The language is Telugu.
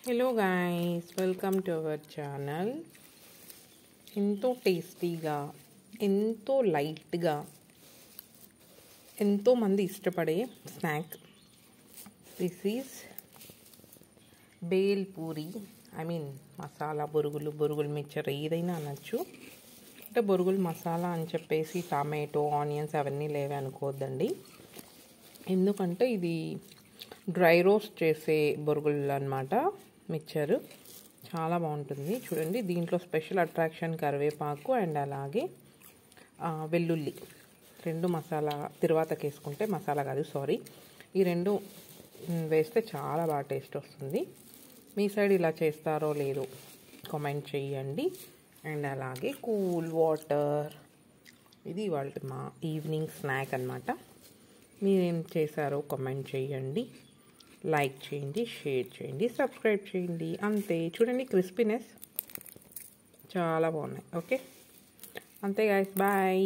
Hello guys, welcome to our channel. ఎంతో టేస్టీగా, ఎంతో లైట్గా, ఎంతోమంది ఇష్టపడే snack. This is bale puri. Masala బొరుగులు మిక్చర్ ఏదైనా అనొచ్చు. అంటే బొరుగులు మసాలా అని చెప్పేసి టమాటో, ఆనియన్స్ అవన్నీ లేవే అనుకోవద్దండి. ఎందుకంటే ఇది డ్రై రోస్ట్ చేసే బొరుగులు అన్నమాట. మిక్చర్ చాలా బాగుంటుంది. చూడండి, దీంట్లో స్పెషల్ అట్రాక్షన్ కరివేపాకు అండ్ అలాగే వెల్లుల్లి రెండు మసాలా తిరువాతకి వేసుకుంటే, మసాలా కాదు సారీ, ఈ రెండు వేస్తే చాలా బాగా టేస్ట్ వస్తుంది. మీ సైడ్ ఇలా చేస్తారో లేదో కామెంట్ చేయండి. అండ్ అలాగే కూల్ వాటర్. ఇది ఇవాళ మా ఈవినింగ్ స్నాక్ అన్నమాట. మీరేం చేశారో కామెంట్ చేయండి, లైక్ చేయండి, షేర్ చేయండి, సబ్స్క్రైబ్ చేయండి. అంతే. చూడండి, క్రిస్పీనెస్ చాలా బాగున్నాయి. ఓకే, అంతే గైస్, బాయ్.